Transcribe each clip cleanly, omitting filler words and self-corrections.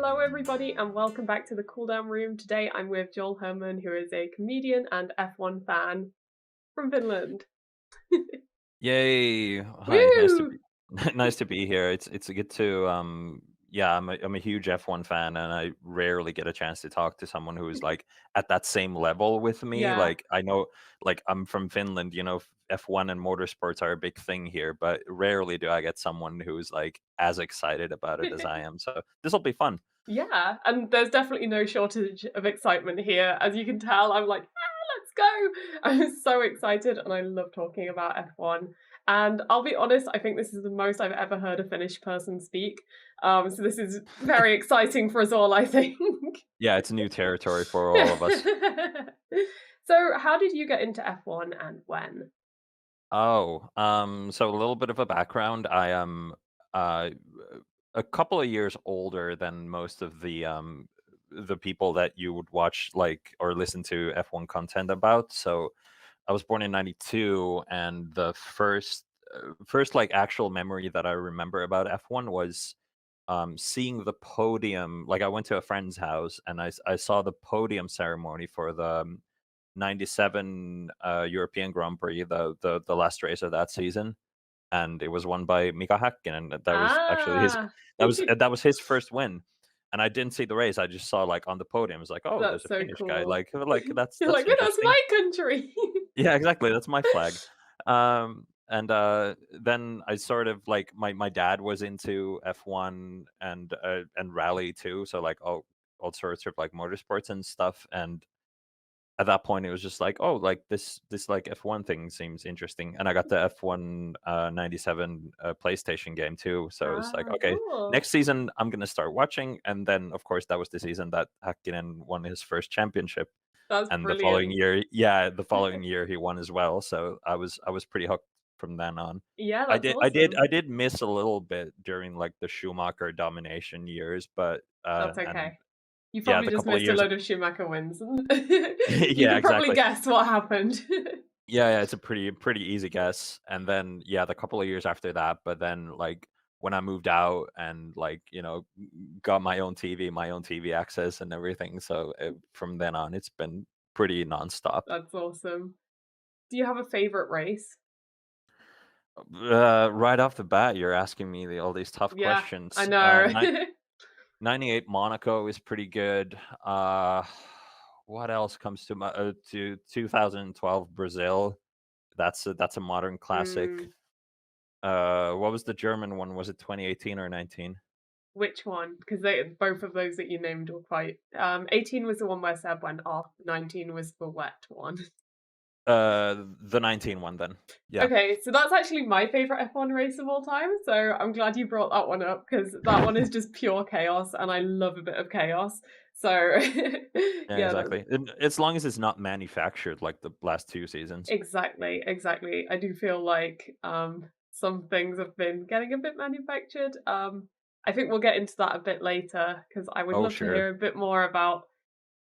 Hello, everybody, and welcome back to the Cooldown Room. Today I'm with Joel Herman, who is a comedian and F1 fan from Finland. Yay! Hi, nice to Woo! be nice to be here. It's good to yeah, I'm a huge F1 fan and I rarely get a chance to talk to someone who is like at that same level with me. Yeah. Like I know like I'm from Finland, F1 and motorsports are a big thing here, but rarely do I get someone who's like as excited about it as I am. So this will be fun. Yeah, and there's definitely no shortage of excitement here. As you can tell, I'm like, let's go! I'm so excited and I love talking about F1. And I'll be honest, I think this is the most I've ever heard a Finnish person speak. So this is very exciting for us all, I think. Yeah, it's new territory for all of us. So, how did you get into F1 and when? Oh, so a little bit of a background. I am uh, a couple of years older than most of the people that you would watch like or listen to F1 content about. So I was born in '92, and the first like actual memory that I remember about F1 was seeing the podium. Like I went to a friend's house and I saw the podium ceremony for the '97 European Grand Prix, the last race of that season, and it was won by Mika Häkkinen. That was actually his Ah, that was his first win. And I didn't see the race. I just saw like on the podium. It was like, oh, there's that's a so Finnish guy. cool. Like that's You're like, that's "Oh, that's interesting. my country." Yeah, exactly. That's my flag. And then I sort of like my dad was into F1 and rally too, so like all sorts of like motorsports and stuff. And at that point, it was just like, oh, like this like F1 thing seems interesting. And I got the F1 '97 PlayStation game too, so it's like, Ah, okay, cool. next season I'm gonna start watching. And then of course that was the season that Hakkinen won his first championship. That's And the following brilliant. year, yeah, the following year he won as well, so I was pretty hooked from then on. Yeah, I that's did I did awesome. I did miss a little bit during, like, the Schumacher domination years, but, That's and okay. You yeah, probably the just couple of missed a years. load of Schumacher wins. You Yeah, could probably exactly. guess what happened. Yeah, it's a pretty easy guess. And then, yeah, the couple of years after that, but then, like, when I moved out and, like, got my own TV access and everything, so, from then on, it's been pretty nonstop. That's awesome. Do you have a favorite race? Right off the bat, you're asking me all these tough Yeah, I questions. know. 98 Monaco is pretty good. What else comes to 2012 Brazil? That's a modern classic. Mm, What was the German one? Was it 2018 or 19? which one? Because they both of those that you named were quite 18 was the one where Seb went off, 19 was the wet one. The 19 one then. Yeah. Okay, so that's actually my favorite F1 race of all time. So I'm glad you brought that one up because that one is just pure chaos, and I love a bit of chaos. So Yeah, yeah, that's exactly. And as long as it's not manufactured like the last two seasons. exactly, exactly. I do feel like some things have been getting a bit manufactured. I think we'll get into that a bit later because I would Oh, love to sure. hear a bit more about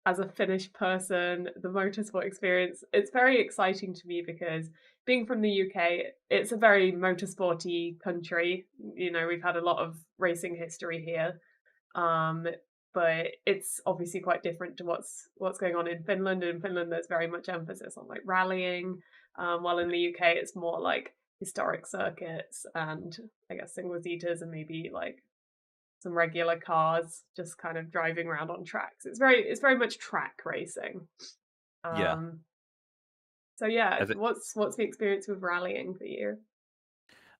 as a Finnish person, the motorsport experience. It's very exciting to me because being from the UK, it's a very motorsporty country. You know, we've had a lot of racing history here. Um, but it's obviously quite different to what's going on in Finland. In Finland, there's very much emphasis on like rallying, while in the UK, it's more like historic circuits and I guess single seaters and maybe like some regular cars just kind of driving around on tracks. It's very much track racing. Yeah. Um, so yeah, I thi what's the experience with rallying for you?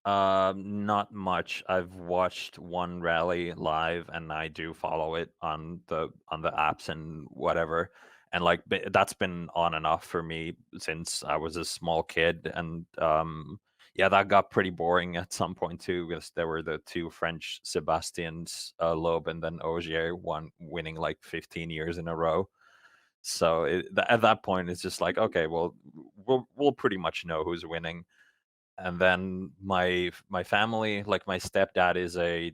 Not much. I've watched one rally live, and I do follow it on the apps and whatever. And like that's been on and off for me since I was a small kid. And yeah, that got pretty boring at some point too, because there were the two French Sebastians, Loeb and then Ogier, one winning like 15 years in a row. So at that point, it's just like, okay, well, we'll pretty much know who's winning. And then my family, like my stepdad is a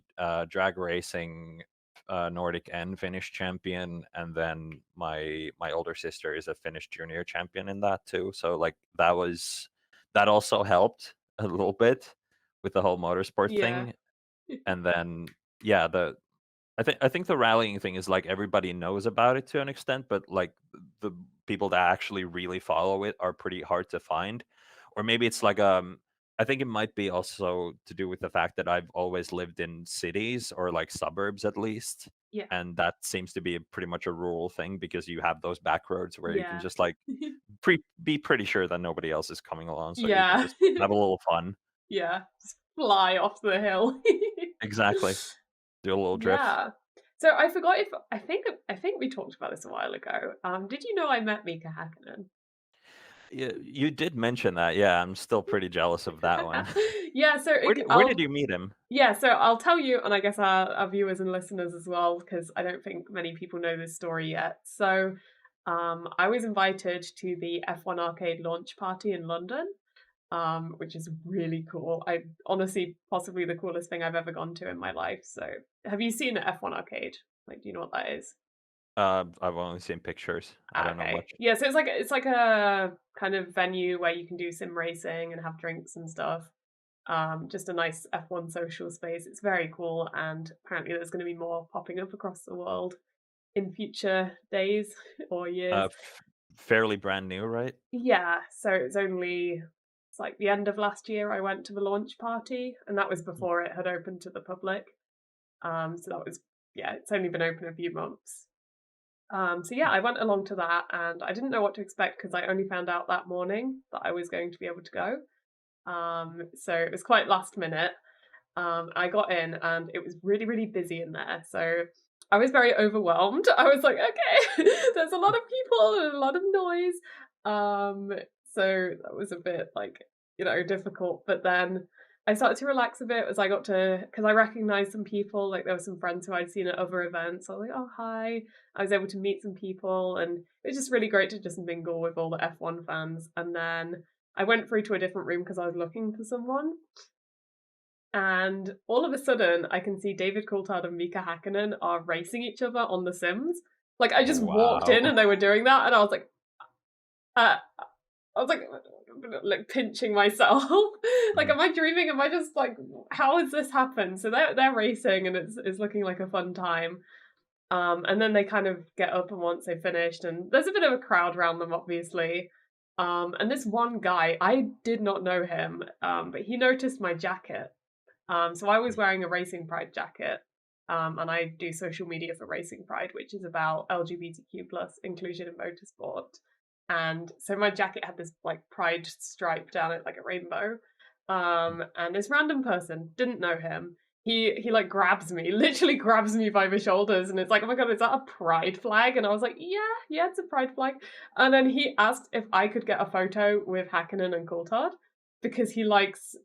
drag racing Nordic and Finnish champion, and then my older sister is a Finnish junior champion in that too. So like that also helped a little bit with the whole motorsport Yeah. thing. And then yeah, I think the rallying thing is like everybody knows about it to an extent, but like the people that actually really follow it are pretty hard to find. Or maybe it's like I think it might be also to do with the fact that I've always lived in cities or like suburbs at least. Yeah. And that seems to be pretty much a rural thing because you have those back roads where you can Yeah. just like be pretty sure that nobody else is coming along, so you can Yeah. just have a little fun. Yeah. Just fly off the hill. Exactly. Do a little drift. Yeah. So I forgot if I think we talked about this a while ago. Did you know I met Mika Hakkinen? Yeah, you did mention that. Yeah, I'm still pretty jealous of that one. Yeah, so Where did you meet him? yeah, so I'll tell you, and I guess our viewers and listeners as well, because I don't think many people know this story yet. So, I was invited to the F1 arcade launch party in London, which is really cool. I honestly, possibly the coolest thing I've ever gone to in my life. So, have you seen the F1 arcade? Like, do you know what that is? I've only seen pictures. I Ah, don't know okay. much. Yeah, so it's like a kind of venue where you can do sim racing and have drinks and stuff. Just a nice F1 social space. It's very cool, and apparently there's going to be more popping up across the world in future days or years. Fairly brand new, right? Yeah, so it's like the end of last year I went to the launch party, and that was before it had opened to the public. So that was yeah, it's only been open a few months. So yeah, I went along to that, and I didn't know what to expect because I only found out that morning that I was going to be able to go. So it was quite last minute. I got in and it was really, really busy in there. So I was very overwhelmed. I was like, okay, there's a lot of people and a lot of noise. Um, so that was a bit like, difficult. But then I started to relax a bit as I got to, because I recognized some people, like there were some friends who I'd seen at other events. So I was like, oh, hi. I was able to meet some people, and it was just really great to just mingle with all the F1 fans. And then I went through to a different room because I was looking for someone. And all of a sudden, I can see David Coulthard and Mika Hakkinen are racing each other on The Sims. Like, I just walked Wow. in and they were doing that, and uh, I was like pinching myself. Like, Mhm. am I dreaming? Am I just like, how has this happened? So they're racing, and it's looking like a fun time. And then they kind of get up, and once they've finished, and there's a bit of a crowd around them, obviously. And this one guy, I did not know him, but he noticed my jacket. So I was wearing a Racing Pride jacket, and I do social media for Racing Pride, which is about LGBTQ plus inclusion in motorsport. And so my jacket had this like pride stripe down it like a rainbow. And this random person didn't know him. He like grabs me, literally grabs me by the shoulders, and it's like, oh my god, is that a pride flag? And I was like, yeah, it's a pride flag. And then he asked if I could get a photo with Hakkinen and Coulthard because he likes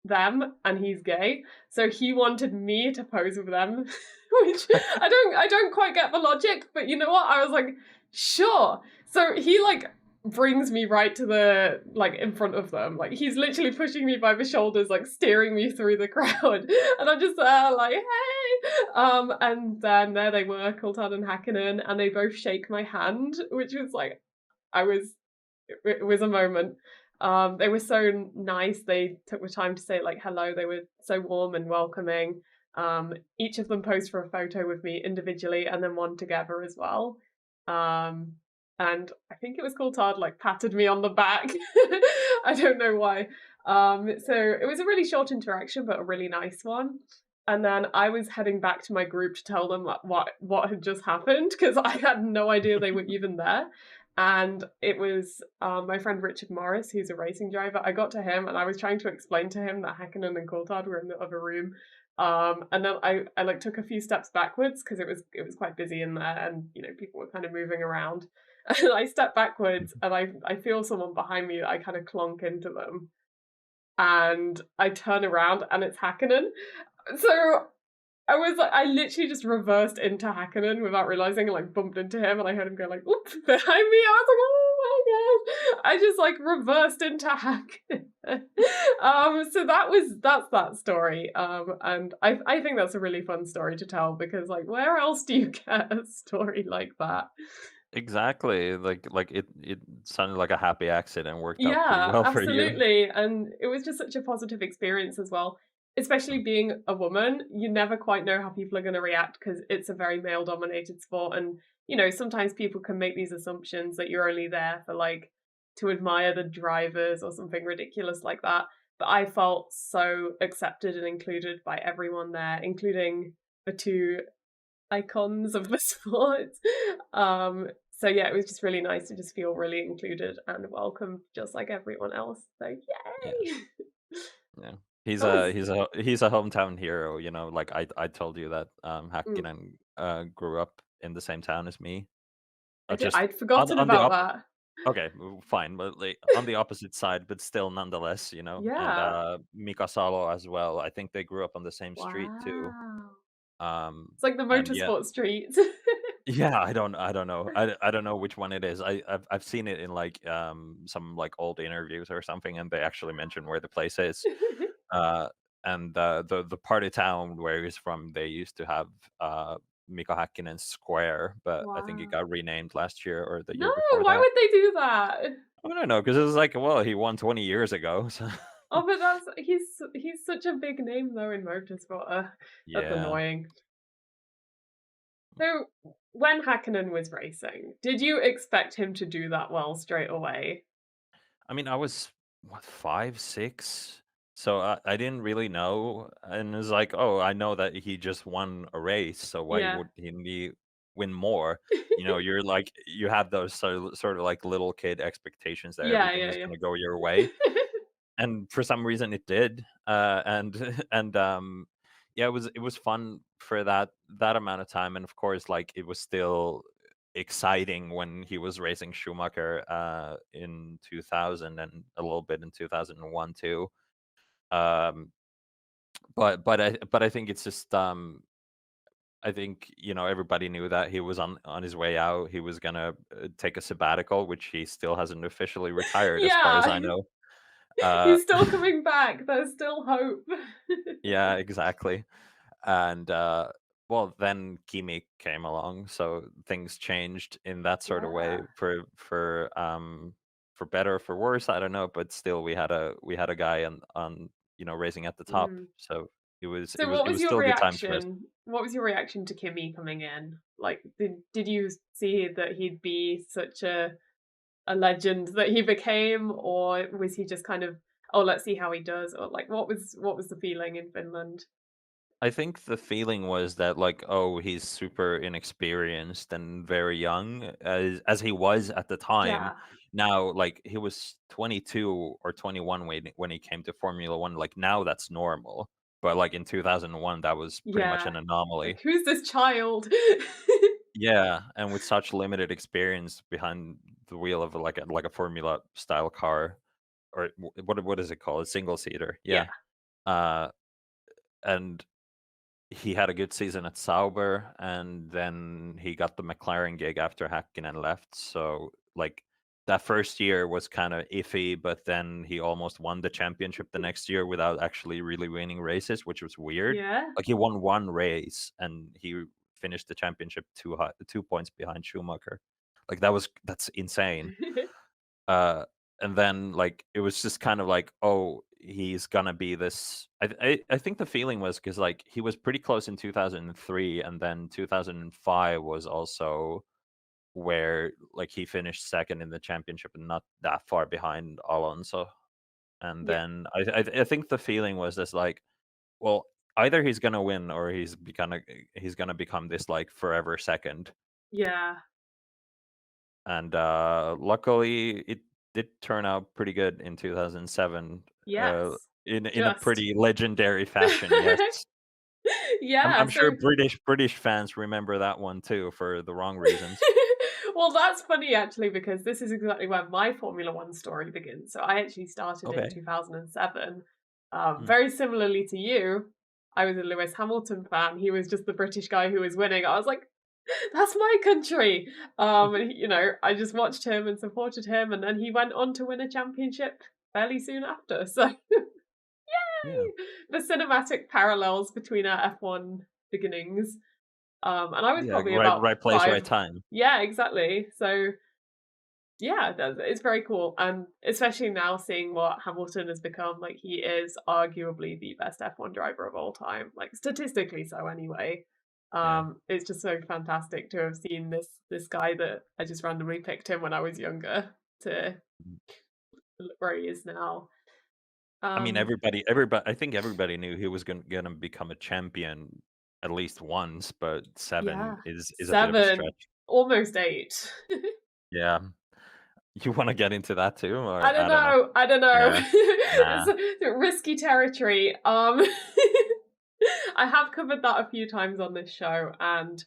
them and he's gay. So he wanted me to pose with them, which I don't quite get the logic, but you know what? I was like, sure. So he like brings me right to the like in front of them. Like he's literally pushing me by the shoulders, like steering me through the crowd. And I'm just there like, hey. And then there they were, Coulthard and Hakkinen, and they both shake my hand, which was like I was it was a moment. They were so nice. They took the time to say like hello. They were so warm and welcoming. Each of them posed for a photo with me individually and then one together as well. Um, and I think it was Coulthard like patted me on the back. I don't know why. So it was a really short interaction, but a really nice one. And then I was heading back to my group to tell them what had just happened because I had no idea they were even there. And it was my friend Richard Morris, who's a racing driver. I got to him and I was trying to explain to him that Hakkinen and Coulthard were in the other room. And then I like took a few steps backwards because it was quite busy in there, and people were kind of moving around. And I step backwards and I feel someone behind me that I kind of clonk into them. And I turn around and it's Hakkinen. So I literally just reversed into Hakkinen without realizing and like bumped into him, and I heard him go like, oops, behind me. I was like, oh my god. I just like reversed into Hakkinen. So that's that story. And I think that's a really fun story to tell because like where else do you get a story like that? Exactly. Like it sounded like a happy accident worked out pretty Yeah, well for you. absolutely. And it was just such a positive experience as well. especially being a woman, you never quite know how people are going to react because it's a very male dominated sport. And, sometimes people can make these assumptions that you're only there for like to admire the drivers or something ridiculous like that. But I felt so accepted and included by everyone there, including the two icons of the sport. So yeah, it was just really nice to just feel really included and welcomed, just like everyone else. So Yeah, yay! yeah. He's That a was he's a hometown hero. Like I told you that mm, Hakkinen grew up in the same town as me. Just I'd forgotten on the about that. okay, fine, but like on the opposite side, but still nonetheless, and Yeah. Mika Salo as well. I think they grew up on the same street too. Wow. Um, It's like the and yeah, motorsport street. yeah, I don't know. I don't know which one it is. I've seen it in like some like old interviews or something, and they actually mention where the place is. Uh, and the part of town where he's from, they used to have Mika Häkkinen Square, but I think it Wow. got renamed last year or the No, year before why that. would they do that? I don't know because it was like, well, he won 20 years ago, so Oh, but he's such a big name though in motorsport. That's yeah. annoying. So when Hakkinen was racing, did you expect him to do that well straight away? I mean, I was what 5, 6, so I didn't really know, and it's like, oh, I know that he just won a race, so why Yeah. would he win more? You're like you have those sort of like little kid expectations that Yeah, everything yeah, is yeah. going to go your way, and for some reason it did, and and yeah, it was fun for that amount of time, and of course, like it was still exciting when he was racing Schumacher in 2000 and a little bit in 2001 too. Um, but I think it's just I think everybody knew that he was on his way out. He was gonna take a sabbatical, which he still hasn't officially retired, as far as Yeah, I know. Uh, he's still coming back. There's still hope. yeah, exactly. And well, then Kimi came along, so things changed in that sort of way Yeah. for better or for worse. I don't know, but still, we had a guy on racing at the top, Mm. so it was it So was what it was was your still good times for us. reaction? What was your reaction to Kimmy coming in? Like, did you see that he'd be such a legend that he became, or was he just kind of, oh, let's see how he does, or like what was the feeling in Finland? I think the feeling was that like, oh, he's super inexperienced and very young as he was at the time. Yeah, Now, like he was 22 or 21 when he came to Formula 1. Like now that's normal. But like in 2001 that was pretty much yeah. an anomaly. Like, who's this child? Yeah, and with such limited experience behind the wheel of like a Formula style car or what is it called? A single seater. Yeah, Yeah. Uh and he had a good season at Sauber, and then he got the McLaren gig after Hakkinen left. So, like, that first year was kind of iffy, but then he almost won the championship the next year without actually really winning races, which was weird. yeah. Like, he won one race and he finished the championship 2 points behind Schumacher. Like, that's insane. Uh, and then like it was just kind of like, oh, he's gonna be this. I think the feeling was because like he was pretty close in 2003, and then 2005 was also where like he finished second in the championship and not that far behind Alonso. And Yeah, then I think the feeling was this like, well, either he's gonna win or he's gonna become this like forever second. yeah. And luckily it did turn out pretty good in 2007 Yes. in a Just. pretty legendary fashion. Yes, I'm, Yeah, I'm sure so British fans remember that one too for the wrong reasons. well, that's funny actually because this is exactly where my Formula One story begins. So I actually started in Okay. 2007. Hmm. Very similarly to you, I was a Lewis Hamilton fan. He was just the British guy who was winning. I was like, that's my country. And, I just watched him and supported him, and then he went on to win a championship fairly soon after. So, Yeah, the cinematic parallels between our F1 beginnings. And I was yeah, probably right, about right place, right 5. time. Yeah, exactly. So, Yeah, it's very cool, and especially now seeing what Hamilton has become, like, he is arguably the best F1 driver of all time, like, statistically so anyway. Yeah. It's just so fantastic to have seen this guy that I just randomly picked him when I was younger to Mm. where he is now. I mean, Um, everybody. I think everybody knew he was gonna become a champion at least once, but yeah, 7 is a bit of a 7, stretch. almost 8. Yeah. You wanna get into that too, I or don't I don't know? know, I don't know. Yeah. Nah. It's a risky territory. I have covered that a few times on this show, and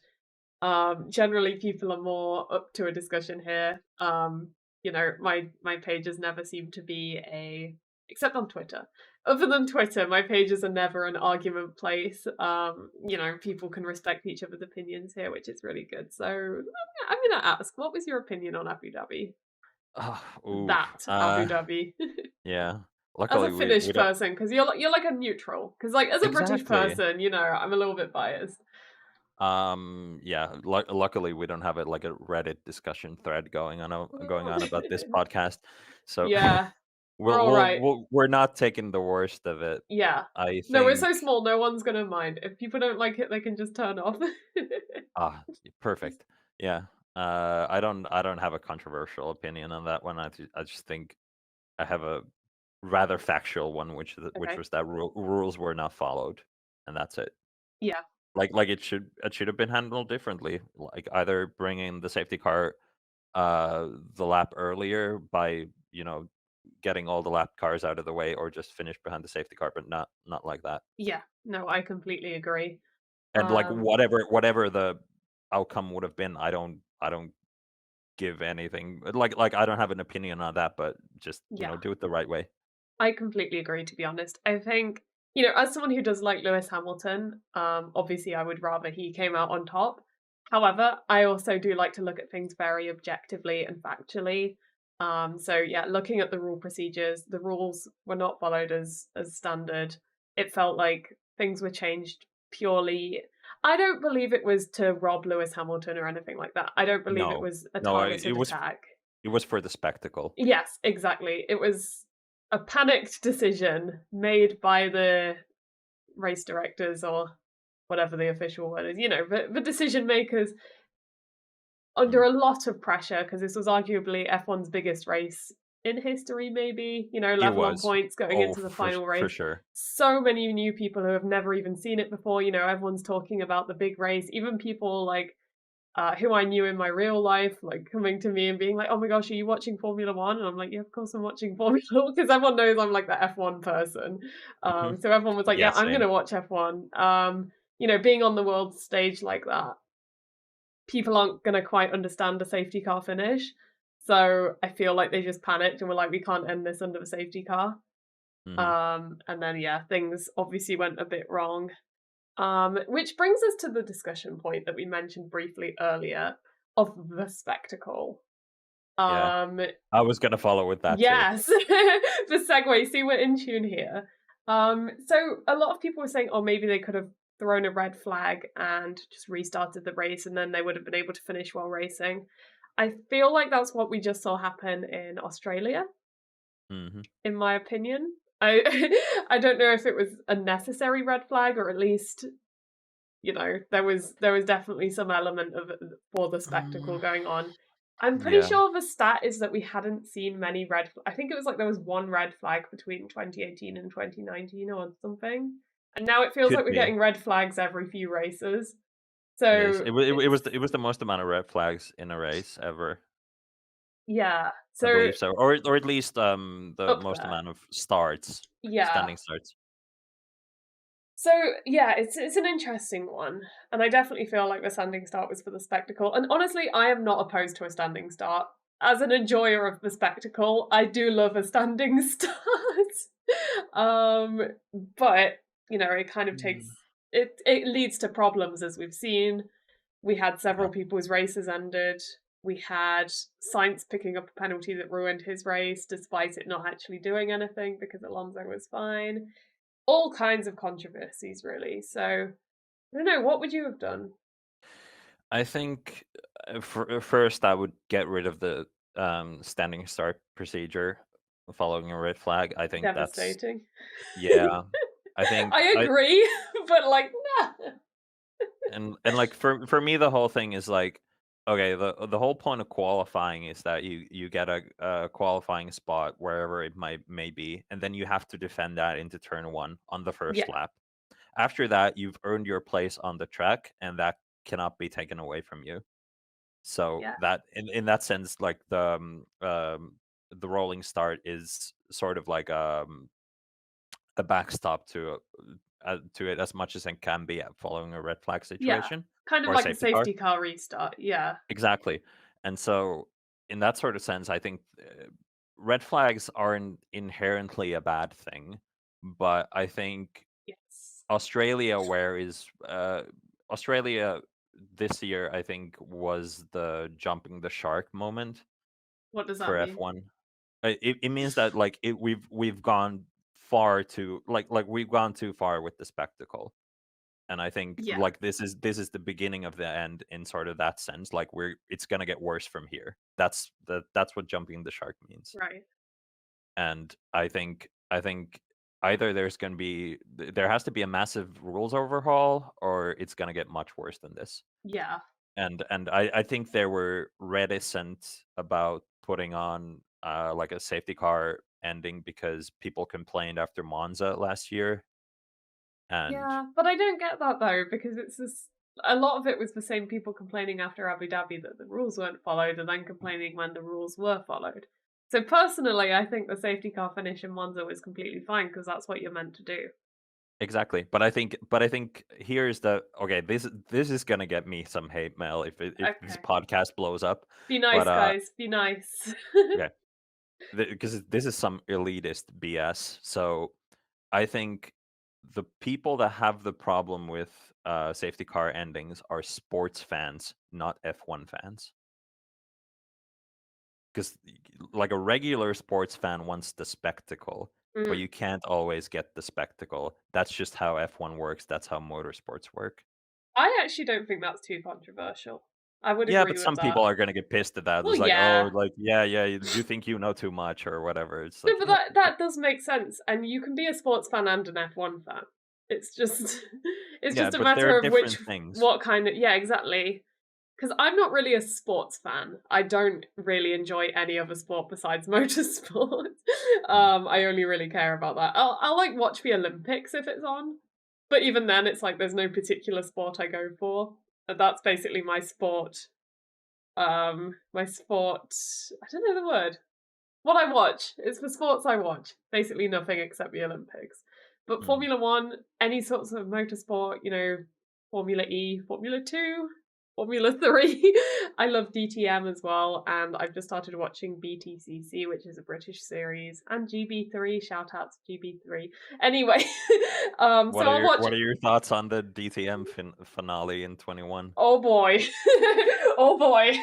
generally people are more up to a discussion here. My pages never seem to be a except on Twitter. Other than Twitter, my pages are never an argument place. People can respect each other's opinions here, which is really good. So I'm gonna ask, what was your opinion on Abu Dhabi? Ooh, That Abu Dhabi. yeah. As a Luckily, we Finnish don't person, because you're like a neutral. Because like as a British exactly. person, I'm a little bit biased. Yeah, luckily, we don't have like a Reddit discussion thread going on about this podcast, so Yeah, we're all right. we're not taking the worst of it, Yeah. I No, we're so think. small, no one's gonna mind. If people don't like it, they can just turn off. Perfect. Yeah. I don't have a controversial opinion on that one. I just think I have a rather factual one, which Okay. was that rules were not followed, and that's it. Yeah. Like it should have been handled differently. Like either bringing the safety car the lap earlier by getting all the lap cars out of the way, or just finish behind the safety car, but not like that. Yeah. No, I completely agree. And like Um, whatever the outcome would have been, I don't give anything. Like I don't have an opinion on that, but just yeah. do it the right way. I completely agree, to be honest. I think, as someone who does like Lewis Hamilton, obviously I would rather he came out on top. However, I also do like to look at things very objectively and factually. So yeah, looking at the rule procedures, the rules were not followed as standard. It felt like things were changed purely. I don't believe it was to rob Lewis Hamilton or anything like that. I don't believe it No, was a no, targeted attack. it was for the spectacle. Yes, exactly. It was a panicked decision made by the race directors or whatever the official word is, the decision makers Mm. under a lot of pressure because this was arguably F1's biggest race in history, maybe, It level on was. points going Oh, into the final for race. sure. So many new people who have never even seen it before, everyone's talking about the big race, even people like who I knew in my real life, like coming to me and being like, "Oh my gosh, are you watching Formula One?" And I'm like, "Yeah, of course I'm watching Formula One," because everyone knows I'm like the F1 person. Mhm. So everyone was like, Yeah, "Yeah, I'm same. gonna watch F1." Being on the world stage like that, people aren't gonna quite understand a safety car finish. So I feel like they just panicked and were like, "We can't end this under the safety car." Mhm. And then yeah, things obviously went a bit wrong. Which brings us to the discussion point that we mentioned briefly earlier of the spectacle. Yeah. Um, I was gonna follow with that too. yes, the segue. See, we're in tune here. So a lot of people were saying, oh, maybe they could have thrown a red flag and just restarted the race, and then they would have been able to finish while racing. I feel like that's what we just saw happen in Australia, Mhm. in my opinion. I I don't know if it was a necessary red flag or at least there was definitely some element of for the spectacle Mm, going on. I'm pretty yeah, sure the stat is that we hadn't seen many I think it was like there was one red flag between 2018 and 2019 or something. And now it feels like could we're be. getting red flags every few races. It is. So it's It was the most amount of red flags in a race ever, yeah. I So believe so, or at least the up most there. amount of starts, Yeah. standing starts. So yeah, it's an interesting one, and I definitely feel like the standing start was for the spectacle. And honestly, I am not opposed to a standing start. As an enjoyer of the spectacle, I do love a standing start. um, but it kind of Mm. takes it leads to problems as we've seen. We had Yeah, several people's races ended. We had Sainz picking up a penalty that ruined his race, despite it not actually doing anything because Alonso was fine all kinds of controversies, really. So I don't know. What would you have done? I think first I would get rid of standing start procedure following a red flag. I think that's Devastating. yeah. I think I I agree, but like, nah. and like for me the whole thing is like okay, the whole point of qualifying is that you get a qualifying spot wherever it may be, and then you have to defend that into turn 1 on the first Yeah, lap. After that, you've earned your place on the track, and that cannot be taken away from you. So yeah, that in that sense, like the rolling start is sort of like a backstop to it as much as it can be following a red flag yeah. situation Kind of or a like a safety car. safety car restart. Yeah, Exactly. And so in that sort of sense, I think red flags aren't inherently a bad thing, but I think yes. Australia, where is Australia this year, I think was the jumping the shark moment What does that for mean? F1. It means that like we've gone far too like we've gone too far with the spectacle. And I think Yeah, like this is the beginning of the end in sort of that sense. Like it's gonna get worse from here. That's what jumping the shark means. right. And I think either there has to be a massive rules overhaul or it's gonna get much worse than this. Yeah, And I think they were reticent about putting on like a safety car ending because people complained after Monza last year. And yeah. But I don't get that though, because it's this. A lot of it was the same people complaining after Abu Dhabi that the rules weren't followed, and then complaining when the rules were followed. So personally, I think the safety car finish in Monza was completely fine because that's what you're meant to do. exactly, but I think here's the okay. This is gonna get me some hate mail if this Okay. podcast blows up. Be But nice, guys. Be nice. okay, because this is some elitist BS. So I think the people that have the problem with safety car endings are sports fans, not F1 fans. Because like a regular sports fan wants the spectacle, but Mm. you can't always get the spectacle. That's just how F1 works. That's how motorsports work. I actually don't think that's too controversial. I would Yeah, agree but with some that. people are gonna get pissed at that. Well, It's like, oh, yeah. like, yeah, you think you know too much or whatever. It's No, like, but that does make sense, and you can be a sports fan and an F1 fan. It's just it's yeah, just a but they're matter of different things. what kind of yeah, exactly. Because I'm not really a sports fan. I don't really enjoy any other sport besides motorsport. Mm. I only really care about that. I'll like watch the Olympics if it's on, but even then, it's like there's no particular sport I go for. That's basically my sport. My sport. I don't know the word. What I watch. It's the sports I watch. Basically nothing except the Olympics. But Mm. Formula One, any sorts of motorsport, Formula E, Formula Two, Formula Three. I love DTM as well, and I've just started watching BTCC, which is a British series, and GB3. Shout out to GB3. Anyway, so I'll watch. What are your thoughts on the DTM finale in 21? Oh boy. Oh boy.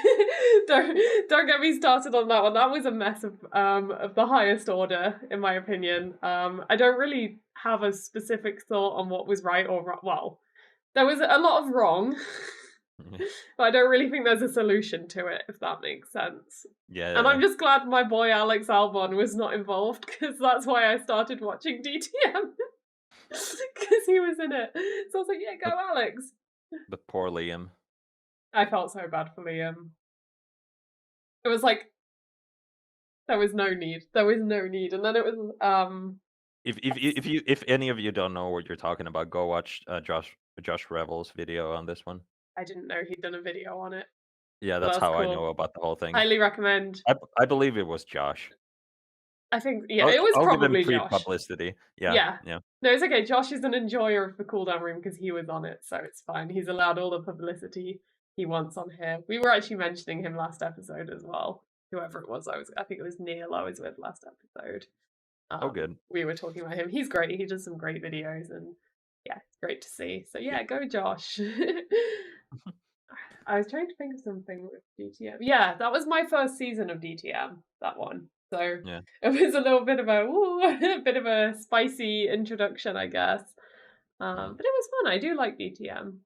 Don't get me started on that one. That was a mess of the highest order, in my opinion. I don't really have a specific thought on what was right or wrong. Well, there was a lot of wrong, but I don't really think there's a solution to it, if that makes sense. And Yeah, I'm just glad my boy Alex Albon was not involved, because that's why I started watching DTM. Because he was in it. So I was like, yeah, but go Alex. but poor Liam. I felt so bad for Liam. It was like there was no need. There was no need. And then it was If any of you don't know what you're talking about, go watch Josh Revel's video on this one. I didn't know he'd done a video on it. Yeah, But that's that's how I know cool. about the whole thing. Highly recommend. I believe it was Josh. I think yeah, it was I'll give him probably free Josh. publicity. Yeah, Yeah. yeah. No, it's okay. Josh is an enjoyer of the Cooldown Room because he was on it, so it's fine. He's allowed all the publicity he wants on here. We were actually mentioning him last episode as well. Whoever it was, I think it was Neil I was with last episode. Oh, good. We were talking about him. He's great. He does some great videos, and yeah, it's great to see. So Yeah. yeah, go Josh. I was trying to think of something with DTM. Yeah, that was my first season of DTM. That one. So Yeah. it was a little bit of a a bit of a spicy introduction, I guess. Mm. But it was fun. I do like DTM.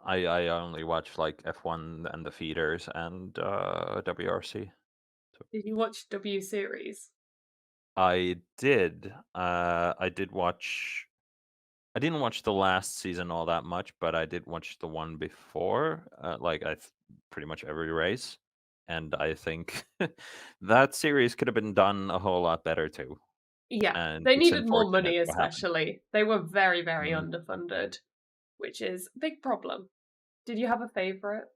I only watch like F1 and the feeders and WRC. Did you watch W Series? I did. I did watch. I didn't watch the last season all that much, but I did watch the one before. Pretty much every race, and I think that series could have been done a whole lot better too. Yeah, And they it's needed more unfortunate money, what happened. especially. They were very, very Mm. underfunded, which is a big problem. Did you have a favorite?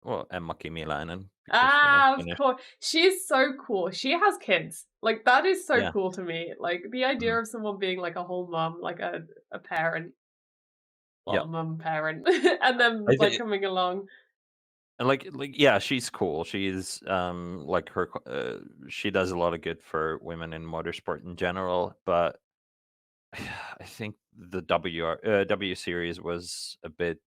Well, Emma Kimiläinen, because Ah, of Finnish. course. She's so cool. She has kids. Like, that is so Yeah. cool to me. Like, the idea Mhm. of someone being like a whole mum, like a parent, well, Yeah. a mum parent, and then I like think coming along. and yeah, she's cool. She's like she does a lot of good for women in motorsport in general, but I think the W series was a bit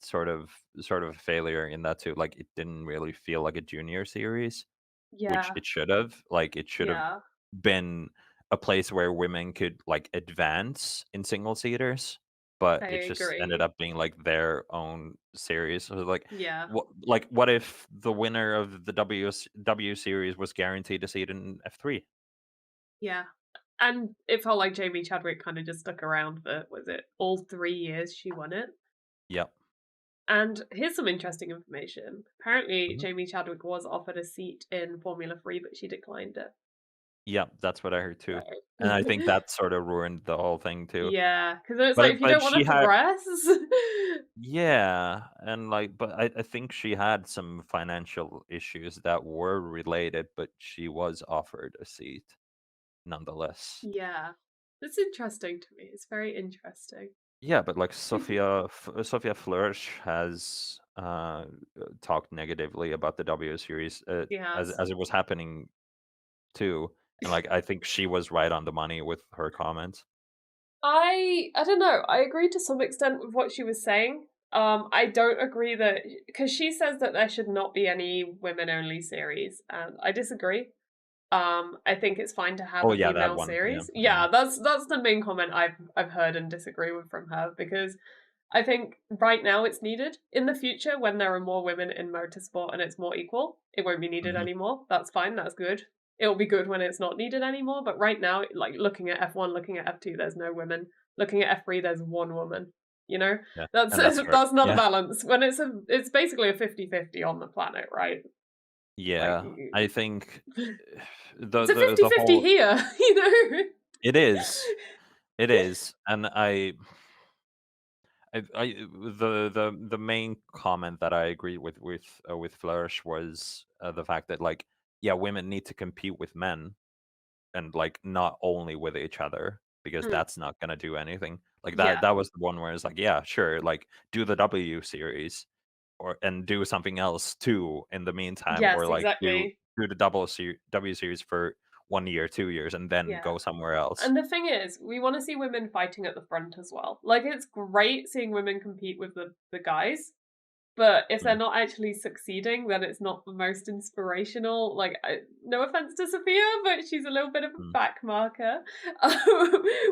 sort of a failure in that too. Like it didn't really feel like a junior series, which Yeah, it should have. Like it should have yeah, been a place where women could like advance in single seaters, but I it just ended agree. up being like their own series. So like Yeah, what if the winner of the W series was guaranteed a seat in F3? yeah. And it felt like Jamie Chadwick kind of just stuck around for, was it all 3 years she won it? Yep. And here's some interesting information. Apparently, Mhm. Jamie Chadwick was offered a seat in Formula 3, but she declined it. Yep, that's what I heard too. And I So, think that sort of ruined the whole thing too. yeah, because it's like But if you don't want she to had progress, yeah, and but I think she had some financial issues that were related, but she was offered a seat nonetheless. yeah, it's interesting to me. It's very interesting. Yeah, but like Sophia Flourish has talked negatively about the W series Yes. as it was happening too, and like I think she was right on the money with her comments. I don't know. I agree to some extent with what she was saying. I don't agree that because she says that there should not be any women only series, and I disagree. I think it's fine to have Oh a yeah, that female one. Yeah. series. Mhm. Yeah, that's the main comment I've heard and disagree with from her because I think right now it's needed. In the future, when there are more women in motorsport and it's more equal, it won't be needed Mhm. anymore. That's fine. That's good. It'll be good when it's not needed anymore. But right now, like looking at F1, looking at F2, there's no women. Looking at F3, there's one woman. You know, Yeah, that's and that's fair. that's not a Yeah. balance. When it's basically a 50-50 on the planet, right? Like Yeah, I think it's a the 50-50 whole here, you know? it is. It is, and the main comment that I agree with Flourish was the fact that like yeah, women need to compete with men and like not only with each other because Mm, that's not gonna do anything. Like yeah. that was the one where it's like yeah, sure, like do the W series or and do something else too in the meantime, or Yes, like exactly. do the W series for 1 year, 2 years, and then Yeah. go somewhere else. And the thing is, we wanna see women fighting at the front as well. Like, it's great seeing women compete with the guys, but if they're Mm, not actually succeeding, then it's not the most inspirational. Like, no offense to Sophia, but she's a little bit of a mm. back marker,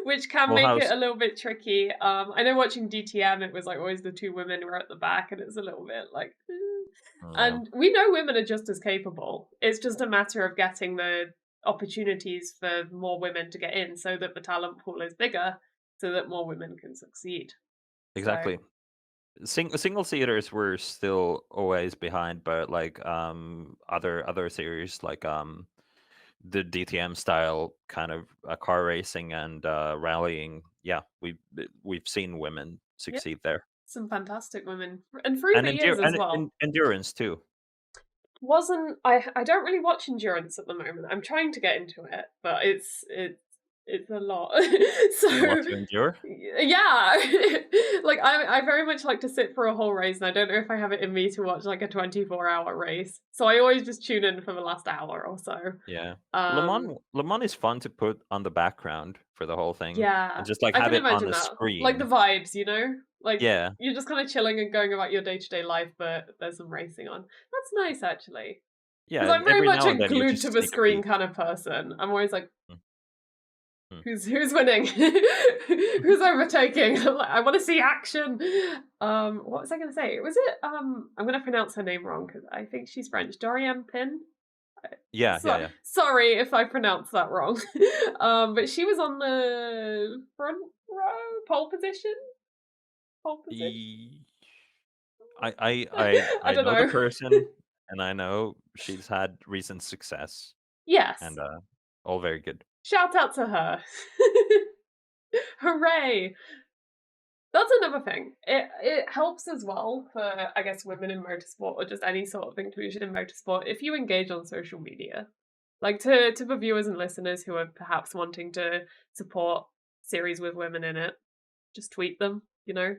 which can Well, make it how's a little bit tricky. I know watching DTM, it was like always the two women were at the back, and it's a little bit like, yeah, and we know women are just as capable. It's just a matter of getting the opportunities for more women to get in so that the talent pool is bigger, so that more women can succeed. So, exactly. Single theaters were still always behind, but like other series like the DTM style kind of car racing and rallying. Yeah, we've seen women yeah, succeed there, some fantastic women. And through and the years as well. endurance too. Wasn't I don't really watch endurance at the moment. I'm trying to get into it, but it's a lot. It's a lot So to endure. yeah. Like I very much like to sit for a whole race and I don't know if I have it in me to watch like a 24-hour race. So I always just tune in for the last hour or so. Yeah. Um Le Mans is fun to put on the background for the whole thing and yeah, just like I have can it on imagine the that. Like the screen. vibes, you know? Like Yeah. you're just kind of chilling and going about your day-to-day life, but there's some racing on. That's nice actually. Yeah, Because I'm and very every much now and a then you glued to just the take a screen beat. kind of person. I'm always like, Mm, mm. who's winning? Who's overtaking? I want to see action. What was I going to say? Was it? I'm going to pronounce her name wrong because I think she's French. Dorian Pin. Yeah, yeah, So, yeah. sorry if I pronounced that wrong. But she was on the front row, pole position? Pole position? E I I don't know the know. person, and I know she's had recent success, and, Yes, all very good. shout out to her. Hooray! That's another thing. It helps as well for, I guess, women in motorsport or just any sort of inclusion in motorsport if you engage on social media. Like to the viewers and listeners who are perhaps wanting to support series with women in it, just tweet them, Yeah.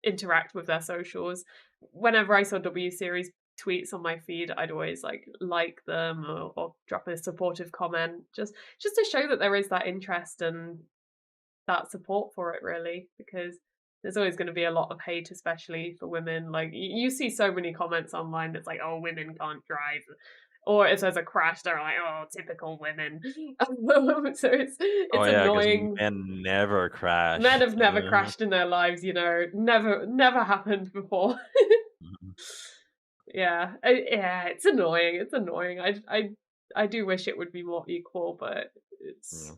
interact with their socials. Whenever I saw W Series tweets on my feed, I'd always like them or drop a supportive comment, just to show that there is that interest and that support for it, really, because there's always going to be a lot of hate, especially for women. Like you see so many comments online that's like, "Oh, women can't drive," or if there's a crash, they're like, "Oh, typical women." So Oh, it's yeah, 'cause annoying. men never Men crash. have never crashed in their lives, never happened before. Mhm. Yeah, yeah, it's annoying. It's annoying. I do wish it would be more equal, but Yeah.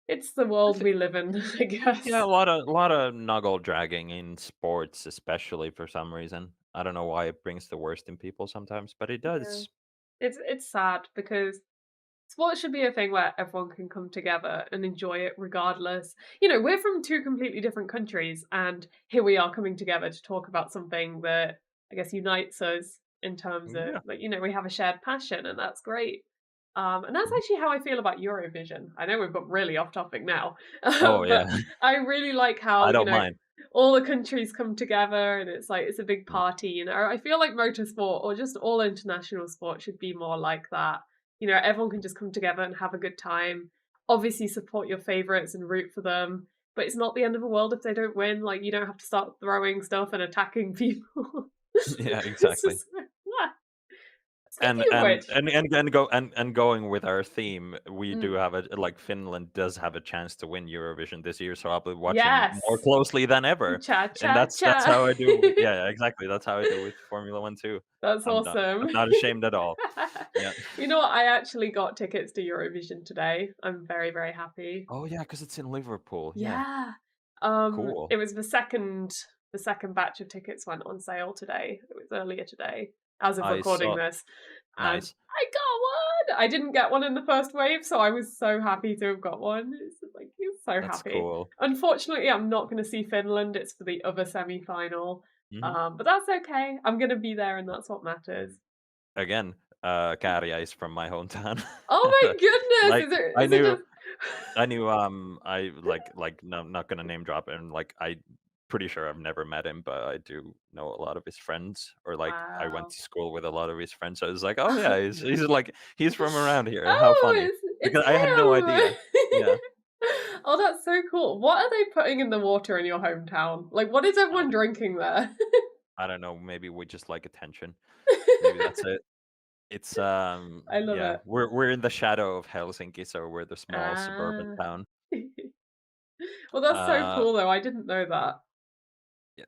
it's the I world thi we live in, I Yeah, guess. a lot of knuckle dragging in sports, especially for some reason. I don't know why it brings the worst in people sometimes, but it Yeah. does. It's sad because sports should be a thing where everyone can come together and enjoy it regardless. We're from two completely different countries, and here we are coming together to talk about something that I guess unites us in terms of Yeah. like, we have a shared passion, and that's great. And that's Mhm. actually how I feel about Eurovision. I know we've got really off topic now, Oh, yeah. but I really like how, I don't mind. all the countries come together and it's like it's a big Yeah. party. I feel like motorsport or just all international sport should be more like that. Everyone can just come together and have a good time. Obviously, support your favorites and root for them, but it's not the end of the world if they don't win. Like, you don't have to start throwing stuff and attacking people. Yeah, It's exactly. just, yeah. And Speaking of and which, and and go and going with our theme, we do mm, have like Finland does have a chance to win Eurovision this year, so I'll be watching more yes, closely than ever. cha And cha that's cha. how I do. Yeah, yeah, exactly. That's how I do with Formula One too. That's I'm awesome. not ashamed at all. Yeah. You know what? I actually got tickets to Eurovision today. I'm very, very happy. Oh yeah, because it's in Liverpool. Yeah. Yeah. Cool. It was the second batch of tickets went on sale today. It was earlier today, as of I recording saw. this, and Nice. I got one. I didn't get one in the first wave, so I was so happy to have got one. It's just like you're so That's happy. cool. Unfortunately, I'm not going to see Finland. It's for the other semi-final, Hmm. but that's okay. I'm going to be there, and that's what matters. Again, Käärijä is from my hometown. Oh my goodness! like Is it? I Is it knew just? I knew, I no, I'm not gonna name drop him, like, I pretty sure I've never met him, but I do know a lot of his friends, or, like, I went Wow. to school with a lot of his friends, so it's like, "Oh, yeah, he's from around here, how Oh, funny." it's Because I had no idea. Yeah. him! Oh, that's so cool. What are they putting in the water in your hometown? Like, what is I everyone don't drinking there? I don't know, maybe we just like attention. Maybe that's it. It's, I love yeah, it. we're in the shadow of Helsinki, so we're the small suburban Ah. town. Well, that's so Uh, cool, though. I didn't know that.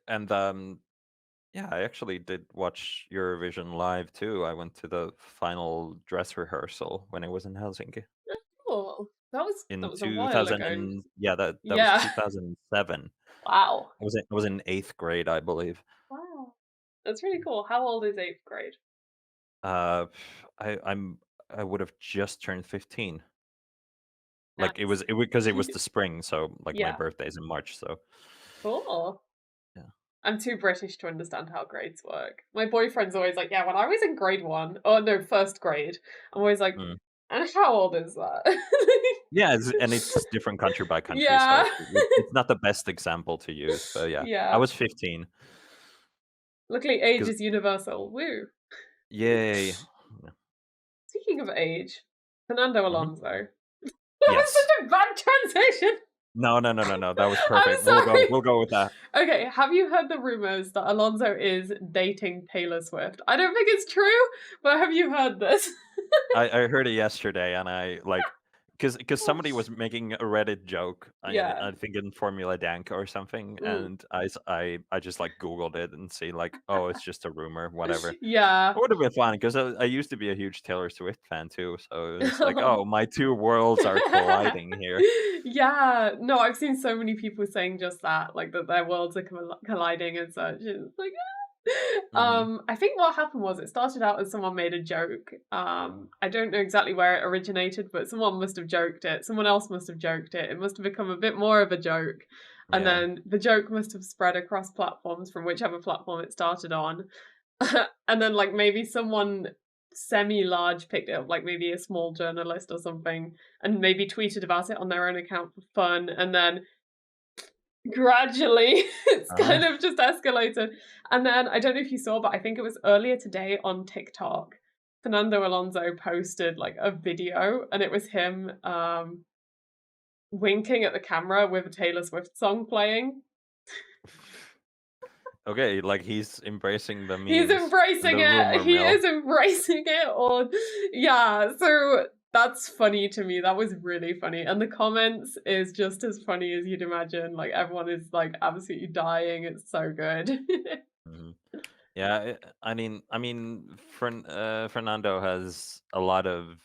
and, yeah, I actually did watch Eurovision live too. I went to the final dress rehearsal when it was in Helsinki Cool. That in was a while 2000, ago. and yeah, that was Yeah. 2007. Wow. I was in 8th grade, I believe. Wow. That's really cool. How old is 8th grade? Uh, I would have just turned 15. Like Nice. because it was the spring, so like my Yeah. birthday's in March, so Cool. yeah. I'm too British to understand how grades work. My boyfriend's always like, "Yeah, when I was in grade 1" oh, no, 1st grade, I'm always like, Mm. "And how old is that?" Yeah, and it's different country by country, so Yeah. it's not the best example to use, but yeah, I Yeah. was 15. Luckily, age 'Cause is universal. Woo. yay. Speaking of age, Fernando Mhm. Alonso. That was Yes. such a bad transition. No, no, no, no, no, that was I'm perfect. We'll go sorry. we'll go with that. Okay, have you heard the rumors that Alonso is dating Taylor Swift? I don't think it's true, but have you heard this? I heard it yesterday, and I like because somebody was making a Reddit joke, Yeah. I think in Formula Dank or something, Mm. and I just like Googled it and see like, oh, it's just a rumor, whatever. Yeah. It would have been fun because I used to be a huge Taylor Swift fan too, so it was like, oh, my two worlds are colliding here. Yeah. No, I've seen so many people saying just that, like that their worlds are colliding and such. It's like, Hmm. I think what happened was it started out as someone made a joke. I don't know exactly where it originated, but someone must have joked it. Someone else must have joked it. It must have become a bit more of a joke. And Yeah. then the joke must have spread across platforms from whichever platform it started on. And then, like, maybe someone semi-large picked it up, like maybe a small journalist or something, and maybe tweeted about it on their own account for fun, and then gradually it's Uh, kind of just escalated. And then I don't know if you saw, but I think it was earlier today on TikTok, Fernando Alonso posted like a video, and it was him winking at the camera with a Taylor Swift song playing. okay, like he's embracing the He's memes and embracing the it. rumor He mill. is embracing it. Or yeah, so that's funny to me. That was really funny. And the comments is just as funny as you'd imagine. Like everyone is like absolutely dying. It's so good. Mhm. Yeah, Fernando has a lot of,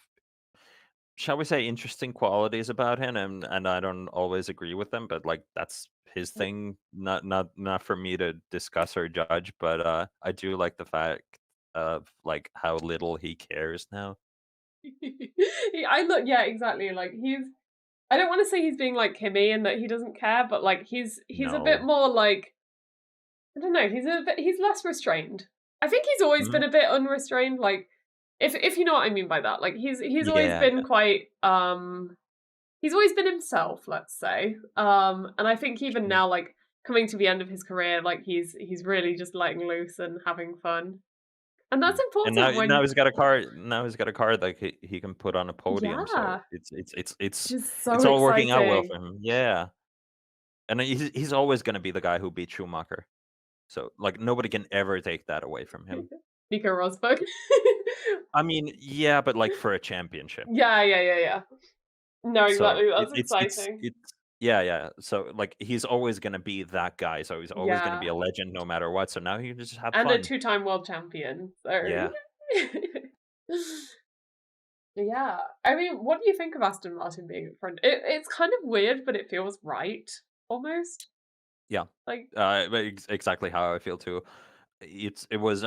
shall we say, interesting qualities about him, and I don't always agree with them, but like that's his thing, not for me to discuss or judge, but I do like the fact of like how little he cares now. I look, yeah, exactly. Like he's I don't want to say he's being like Kimmy and that he doesn't care, but like he's a bit No. more like I don't know, he's less restrained. I think he's always been Mhm. a bit unrestrained, like if you know what I mean by that. Like he's always Yeah, been yeah. quite he's always been himself, let's say. And I think even Mm. now, like coming to the end of his career, like he's really just letting loose and having fun. And that's Mm. And now important now when he's got a car now he's got a car that he can put on a podium, so yeah, which is it's so all working out well for exciting. him. Yeah. And he's always gonna be the guy who beat Schumacher. So, like, nobody can ever take that away from him. Nico Rosberg. I mean, yeah, but, like, for a championship. Yeah, yeah, yeah, yeah. No, So, exactly. That's exciting. yeah, yeah. So, like, he's always gonna be that guy, so he's always gonna be Yeah. a legend no matter what, so now you just have And a fun. two-time world champion. So Yeah. yeah. I mean, what do you think of Aston Martin being in front? It's kind of weird, but it feels right almost. Yeah. Like But exactly how I feel too. It was,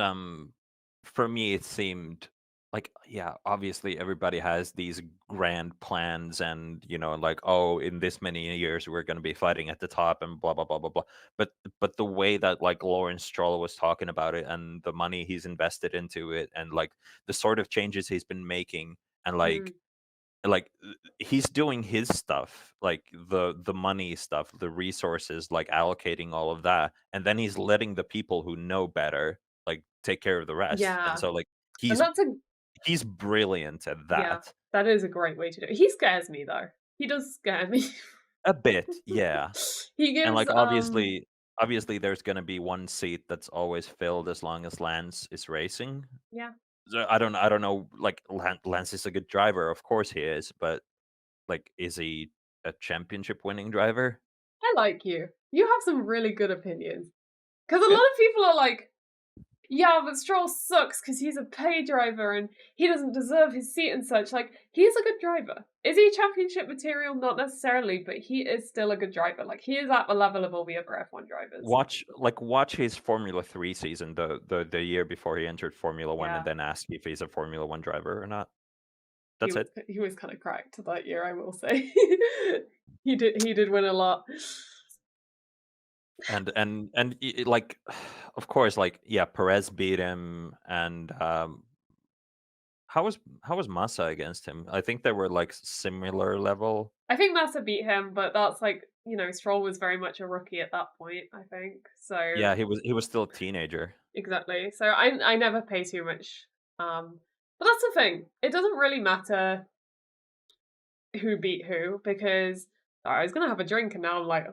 for me, it seemed like, yeah, obviously everybody has these grand plans and, like, oh, in this many years we're going to be fighting at the top and blah blah blah blah blah. But the way that like Lawrence Stroll was talking about it and the money he's invested into it and like the sort of changes he's been making and mm, he's doing his stuff, like the money stuff, the resources, like allocating all of that, and then he's letting the people who know better, like, take care of the rest, and yeah. so, like, And he's that's a he's brilliant at yeah, that. that is a great way to do it. He scares me though. He does scare me. A bit, yeah, He and, gives like, obviously, there's gonna be one seat that's always filled as long as Lance is racing. yeah. So, I don't know, like, Lance is a good driver, of course he is, but, like, is he a championship winning driver? I like you. You have some really good opinions. Because a Yeah. lot of people are like, yeah, but Stroll sucks because he's a pay driver and he doesn't deserve his seat and such. Like, he's a good driver. Is he championship material? Not necessarily, but he is still a good driver. Like, he is at the level of all the other F1 drivers. Watch his Formula 3 season, the year before he entered Formula 1, and Yeah, then ask if he's a Formula 1 driver or not. he That's was it. he was kind of cracked that year, I will say. He did win a lot. Like, of course, like, yeah, Perez beat him, and, how was Massa against him? I think they were, like, similar level. I think Massa beat him, but that's like, Stroll was very much a rookie at that point, I think. So Yeah, he was still a teenager. exactly. So I never pay too much. But that's the thing. It doesn't really matter who beat who because sorry, I was gonna have a drink and now I'm like,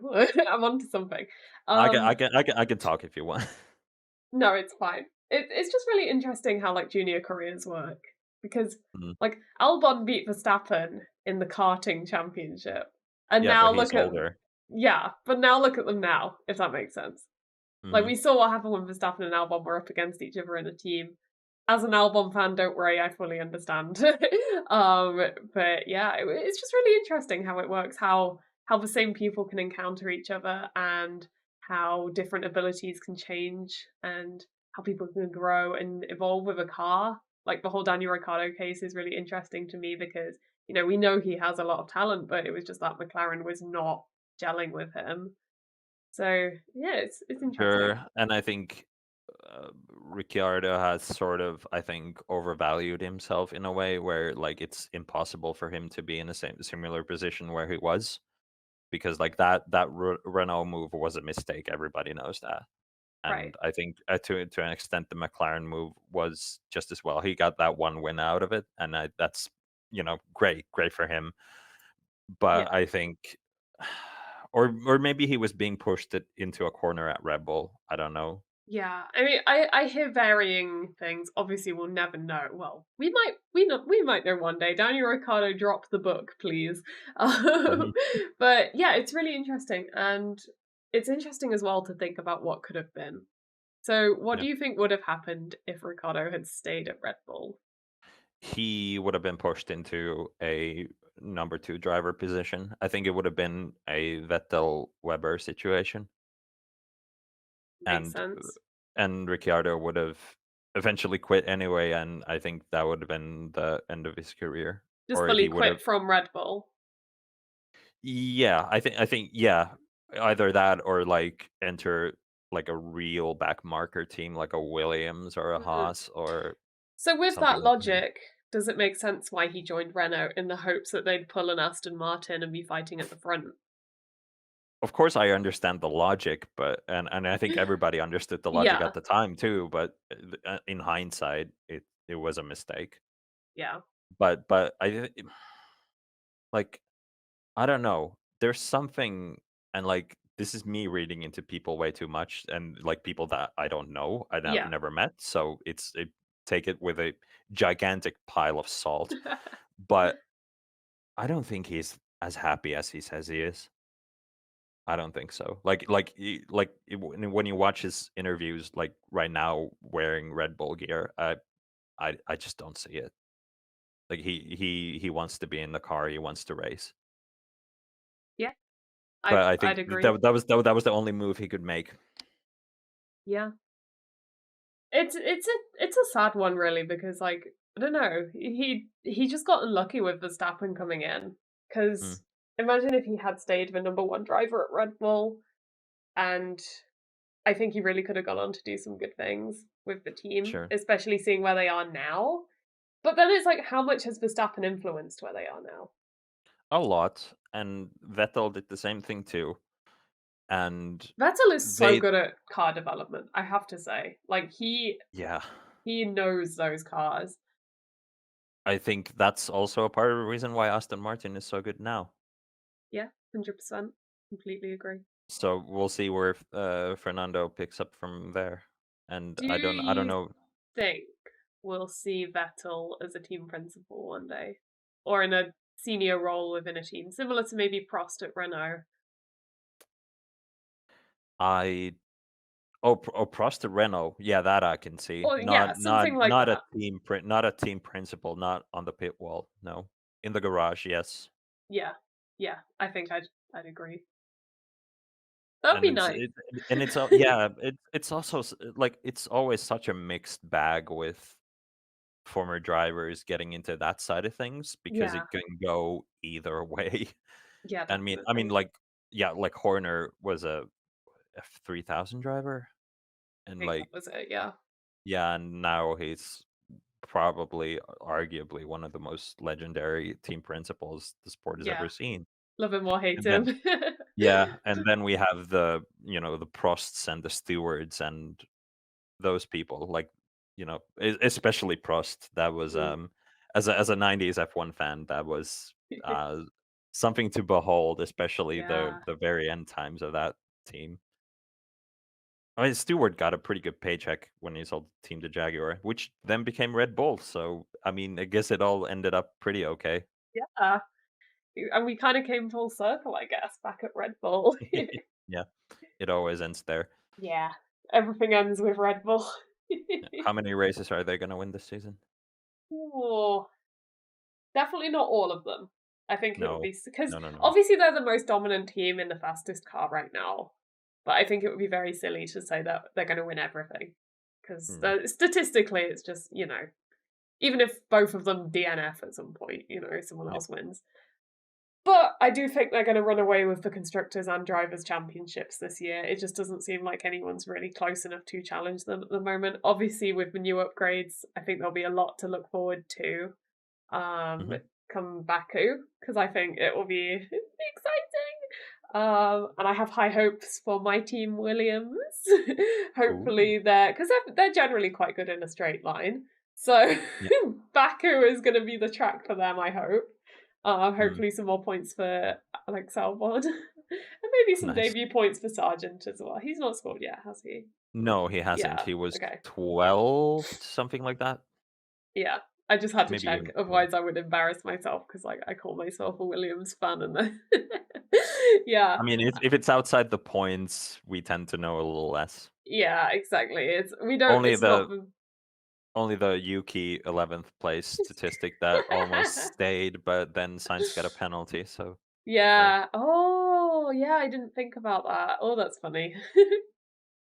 I'm onto something. I can talk if you want. No, it's fine. It's just really interesting how like junior careers work because Mhm. like Albon beat Verstappen in the karting championship. And Yeah, now but he's look at older. yeah, but now look at them now, if that makes sense. Like, Hmm. we saw what happened when Verstappen and Albon were up against each other in a team. As an Albon fan, don't worry, I fully understand. um, but yeah, it's just really interesting how it works, how the same people can encounter each other, and how different abilities can change, and how people can grow and evolve with a car. Like the whole Daniel Ricciardo case is really interesting to me because we know he has a lot of talent, but it was just that McLaren was not gelling with him. So yeah, it's interesting. Sure, and I think Ricciardo has sort of, I think, overvalued himself in a way where like it's impossible for him to be in the same similar position where he was, because like that Renault move was a mistake. Everybody knows that. Right. And I think to an extent, the McLaren move was just as well. He got that one win out of it, and that's great for him. Yeah. But I think, or maybe he was being pushed into a corner at Red Bull. I don't know. Yeah. I mean, I hear varying things. Obviously, we'll never know. Well, we might know one day. Daniel Ricciardo, drop the book, please. Hmm. Um, but yeah, it's really interesting, and it's interesting as well to think about what could have been. So, what Yeah, do you think would have happened if Ricciardo had stayed at Red Bull? he would have been pushed into a number two driver position. I think it would have been a Vettel Weber situation, Makes and sense. Ricciardo would have eventually quit anyway, and I think that would have been the end of his career, Just or fully he would quit have. from Red Bull. Yeah, I think yeah, either that or like enter like a real back marker team like a Williams or a Mm. Haas or So, with something that like that. logic, does it make sense why he joined Renault in the hopes that they'd pull an Aston Martin and be fighting at the front? Of course, I understand the logic, but and I think everybody understood the logic Yeah, at the time too. But in hindsight, it was a mistake. yeah, But like I don't know. There's something, and like this is me reading into people way too much, and like people that I don't know and I've yeah. never met. So take it with a gigantic pile of salt. But I don't think he's as happy as he says he is. I don't think so. When you watch his interviews, like right now wearing Red Bull gear, I just don't see it. Like he wants to be in the car. He wants to race. Yeah, But I'd I I'd think agree. that was the only move he could make. Yeah. It's a sad one really because, like, I don't know, he just got unlucky with Verstappen coming in. Mm, Because imagine if he had stayed the number 1 driver at Red Bull, and I think he really could have gone on to do some good things with the team, sure. especially seeing where they are now. But then it's like, how much has Verstappen influenced where they are now? A lot, and Vettel did the same thing too, and Vettel is so they good at car development, I have to say. Like, yeah, he knows those cars. I think that's also a part of the reason why Aston Martin is so good now. Yeah, 100%. Completely agree. So we'll see where Fernando picks up from there, and Do I don't you know. think we'll see Vettel as a team principal one day? Or in a senior role within a team, similar to maybe Prost at Renault? I Prost to Renault, yeah, that I can see. Or yeah, something like that. Not a team principal, not on the pit wall. No, in the garage, yes. Yeah. Yeah, I think I'd agree. That'd And be nice. it's yeah, it's also like it's always such a mixed bag with former drivers getting into that side of things because Yeah. it can go either way. Yeah, I mean, definitely. like yeah, like Horner was a F3000 driver, I and think that like was it, yeah. yeah, and now he's probably arguably one of the most legendary team principals the sport has Yeah. ever seen. Love him or hate And then him. yeah, and then we have the the Prosts and the Stewards and those people like especially Prost. That was Mm. as a 90s F1 fan, that was uh something to behold, especially Yeah. the very end times of that team. I mean, Stewart got a pretty good paycheck when he sold the team to Jaguar, which then became Red Bull. So, I mean, I guess it all ended up pretty okay. Yeah. and we kind of came full circle, I guess, back at Red Bull. Yeah, it always ends there. Yeah, everything ends with Red Bull. How many races are they gonna win this season? Ooh, definitely not all of them. I think it would No. be because No, no, no. obviously they're the most dominant team in the fastest car right now. But I think it would be very silly to say that they're going to win everything because Hmm. statistically, it's just even if both of them DNF at some point, someone Yeah. else wins. But I do think they're going to run away with the constructors and drivers championships this year. It just doesn't seem like anyone's really close enough to challenge them at the moment. Obviously, with the new upgrades, I think there'll be a lot to look forward to um, Mhm. come Baku because I think it will be exciting. And I have high hopes for my team Williams. Ooh. Hopefully, they're generally quite good in a straight line. So Yeah. Baku is going to be the track for them. I hope. Mm. Hopefully, some more points for Alex Albon, and maybe some Nice. debut points for Sargent as well. He's not scored yet, has he? No, he hasn't. Yeah. He was Okay. 12th, something like that. Yeah, I just had to Maybe check, even more. otherwise I would embarrass myself because, like, I call myself a Williams fan and then yeah, I mean, if it's outside the points, we tend to know a little less. yeah, exactly, we don't Only it's not the the only the Yuki 11th place statistic that almost stayed, but then Sainz got a penalty, so we're Yeah, oh, yeah, I didn't think about that. Oh, that's funny.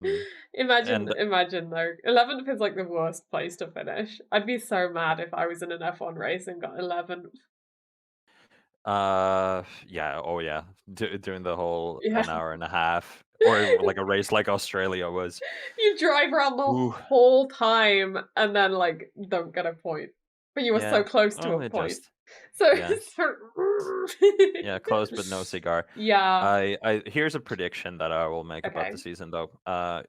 mm. Imagine And imagine though, 11th is, like, the worst place to finish. I'd be so mad if I was in an F1 race and got 11th. yeah, oh yeah, doing the whole Yeah. an hour and a half or like a race like Australia was. You drive around the Ooh, whole time and then, like, don't get a point, but you were so yeah, close to a only point. just. So Yeah. it's so Yeah, close but no cigar. Yeah, I here's a prediction that I will make about the okay. season though.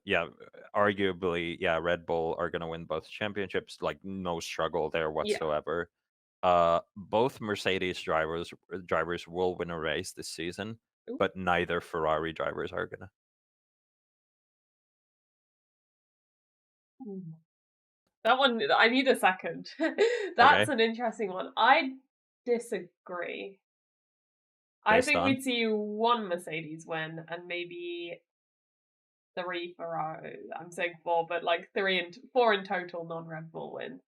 Yeah, arguably, yeah, Red Bull are gonna win both championships, like no struggle there Yeah. whatsoever. Both Mercedes drivers will win a race this season, but neither Ferrari drivers are gonna. Ooh. That one I need a second. That's Okay, an interesting one. I disagree. I based think on. we'd see 1 Mercedes win and maybe 3 Ferrari. I'm saying 4, but, like, 4 in total non-Red Bull win.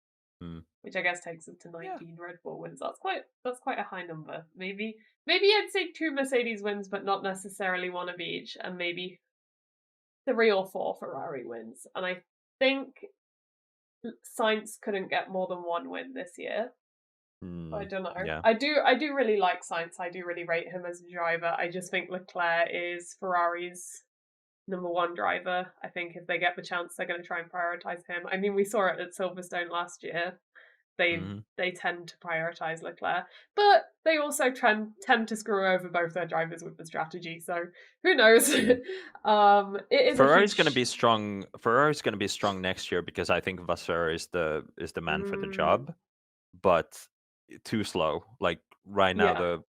Hmm. Which I guess takes us to Yeah. 19 Red Bull wins. That's quite a high number. Maybe I'd say 2 Mercedes wins, but not necessarily 1 of each, and maybe 3 or 4 Ferrari wins. And I think Sainz couldn't get more than 1 win this year. I Hmm. don't know. Yeah. I do really like Sainz. I do really rate him as a driver. I just think Leclerc is Ferrari's number 1 driver. I think if they get the chance, they're going to try and prioritize him. I mean, we saw it at Silverstone last year. They Hmm. they tend to prioritize Leclerc, but they also tend to screw over both their drivers with the strategy. So who knows? Yeah. It is a Ferrari's gonna huge. be strong. Ferrari's gonna be strong next year because I think Vasseur is the man for the Mm, job, but too slow. Like right now, yeah, the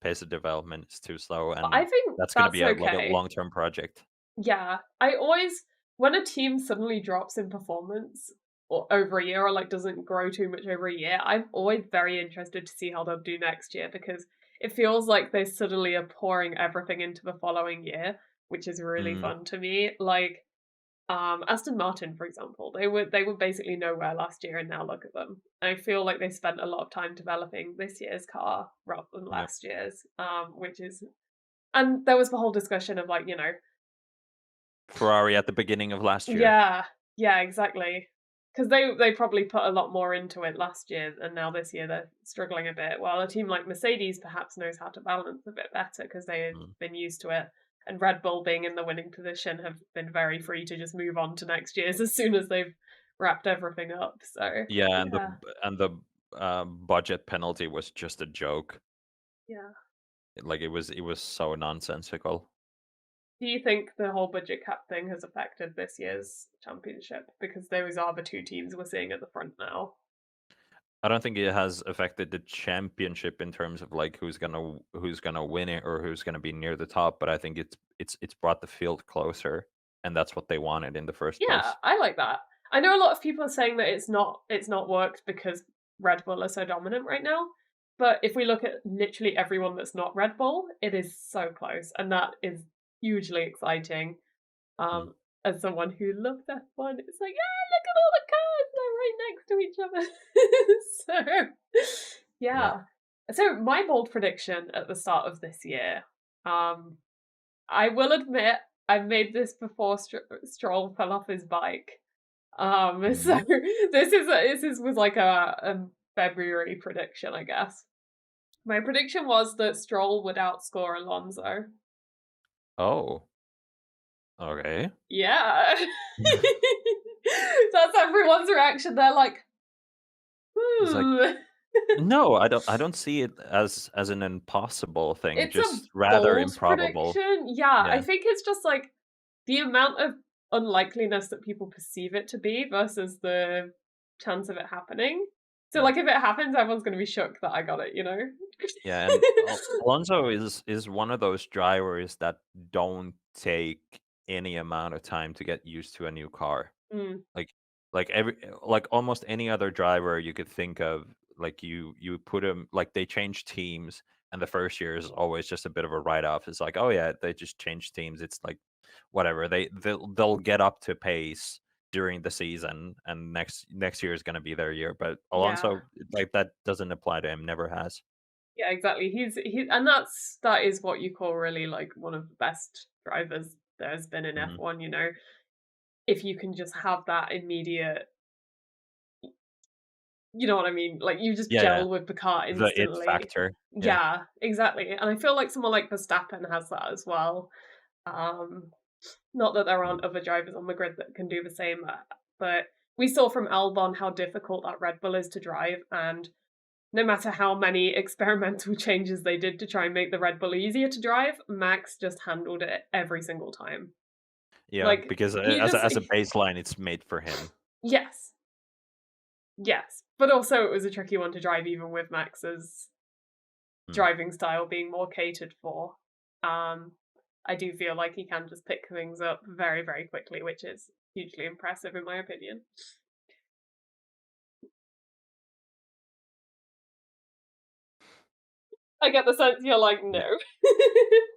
pace of development is too slow, but and I think that's gonna that's be a okay. long term project. Yeah, I always when a team suddenly drops in performance or over a year or like doesn't grow too much over a year, I'm always very interested to see how they'll do next year because it feels like they suddenly are pouring everything into the following year, which is really Mm, fun to me. Like Aston Martin, for example, they were basically nowhere last year, and now look at them. I feel like they spent a lot of time developing this year's car rather than yeah. last year's, which is and there was the whole discussion of like Ferrari at the beginning of last year. yeah, yeah, exactly. Because they probably put a lot more into it last year, and now this year they're struggling a bit. While a team like Mercedes perhaps knows how to balance a bit better because they've Mm. been used to it. And Red Bull being in the winning position have been very free to just move on to next year's as soon as they've wrapped everything up. So Yeah, yeah, and the budget penalty was just a joke. yeah. Like it was so nonsensical. Do you think the whole budget cap thing has affected this year's championship? Because those are the two teams we're seeing at the front now. I don't think it has affected the championship in terms of like who's gonna win it or who's gonna be near the top, but I think it's brought the field closer, and that's what they wanted in the first Yeah, place. I like that. I know a lot of people are saying that it's not worked because Red Bull are so dominant right now. But if we look at literally everyone that's not Red Bull, it is so close, and that is hugely exciting. Mm. As someone who loves F1, it's like, yeah, look at all the cars, they're right next to each other. So, Yeah. yeah. So my bold prediction at the start of this year, I will admit I made this before Stroll fell off his bike. So Mhm. this was like a February prediction, I guess. My prediction was that Stroll would outscore Alonso. Oh, okay. Yeah. That's everyone's reaction. They're like, It's like, hmm. no, I don't see it as an impossible thing, It's a just rather bold improbable. prediction. Yeah, I Yeah. think it's just like the amount of unlikeliness that people perceive it to be versus the chance of it happening. So, Mm. like, if it happens, everyone's going to be shocked that I got it, you know? Yeah, and Alonso is one of those drivers that don't take any amount of time to get used to a new car. Mm, Like like almost any other driver you could think of, like you put them like they change teams, and the first year is always just a bit of a write off. It's like, oh yeah, they just changed teams. It's like whatever. They'll get up to pace during the season, and next year is going to be their year. But yeah. Alonso, like that doesn't apply to him. Never has. Yeah, exactly. And that is what you call really like one of the best drivers there's been in Hmm. F1, if you can just have that immediate, you know what I mean? Like you just Yeah, yeah. gel with the car The it instantly. factor. Yeah. Yeah, exactly. And I feel like someone like Verstappen has that as well. Um, Not that there Mm. aren't other drivers on the grid that can do the same, but we saw from Albon how difficult that Red Bull is to drive, and no matter how many experimental changes they did to try and make the Red Bull easier to drive, Max just handled it every single time. Yeah, Like because he just as a baseline, it's made for him. yes, yes, but also it was a tricky one to drive even with Max's Mm. driving style being more catered for. Um, I do feel like he can just pick things up very, very quickly, which is hugely impressive in my opinion. I get the sense you're like, Yeah. no.